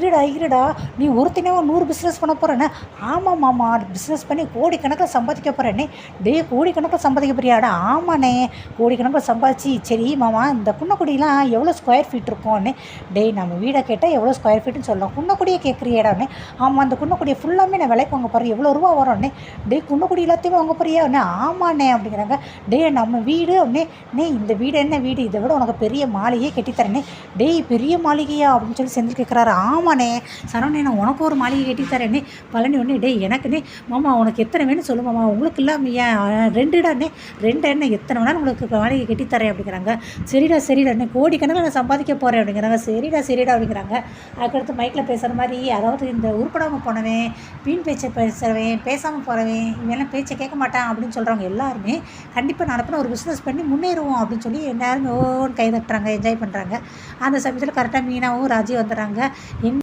இருடா நீ ஒருத்தனே 100 பிஸ்னஸ் பண்ண போகிறேன்னு. ஆமாம் மாமா, பிஸ்னஸ் பண்ணி கோடிக்கணக்கில் சம்பாதிக்க போகிறேன்னே. கோடிக்கணக்கில் சம்பாதிக்க போறியாடா? ஆமாண்ணே, கோடிக்கணக்கில் சம்பாதிச்சு. சரி மாமா, இந்த குன்னக்குடியெலாம் எவ்வளோ ஸ்கொயர் ஃபீட் இருக்கும்னே. நம்ம வீடை கேட்டால் எவ்வளோ ஸ்கொயர் ஃபீட்டுன்னு சொல்லலாம், குன்னக்குடியே கேட்குறியேடாண்ணே. ஆமாம், அந்த குன்னக்குடியை ஃபுல்லாமே நான் விலைக்கு வாங்க போகிறேன், எவ்வளோ ரூபா வரும்ண்ணே. குன்னக்குடி எல்லாத்தையுமே வாங்க போறியாண்ணே? ஆமாண்ணே அப்படிங்கிறாங்க. நம்ம வீடு அப்படின்னே. இந்த வீடு என்ன வீடு, இதை விட உனக்கு பெரிய மாளிகையே கட்டித்தரேனே. பெரிய மாளிகையா அப்படின்னு சொல்லி செந்தில் கேட்குறாரு. ஆமாண்ணே சரவணே, நான் உனக்கு ஒரு மாளிகை கட்டித்தரேனே. பழனி எனக்குண்ணே. மாமா உனக்கு எத்தனை வேணும் சொல்லு மாமா, உங்களுக்கு இல்லாமல் ஏன் 2 என்ன எத்தனை வேணாலும் உங்களுக்கு மாளிகை கட்டித்தரேன் அப்படிங்கிறாங்க. சரிடா கோடிக்கணக்கில் நான் சம்பாதிக்க போகிறேன் அப்படிங்கிறாங்க. சரிடா அப்படிங்கிறாங்க. அதுக்கடுத்து மைக்கில் பேசுகிற மாதிரி, அதாவது இந்த உருப்படாமல் போனவன், வீண் பேச்சை பேசுகிறவன், பேசாமல் போகிறவன், இவெல்லாம் பேச்சை கேட்க மாட்டான் அப்படின்னு சொல்கிறவங்க எல்லாருமே கண்டிப்பாக நடப்பின ஒரு பிஸ்னஸ் பண்ணி முன்னேறுவோம் அப்படின்னு சொல்லி எல்லாருமே ஓன்னு கை தட்டுறாங்க, என்ஜாய் பண்ணுறாங்க. அந்த சமயத்தில் கரெக்டாக மீனாவும் ராஜி வந்துடுறாங்க.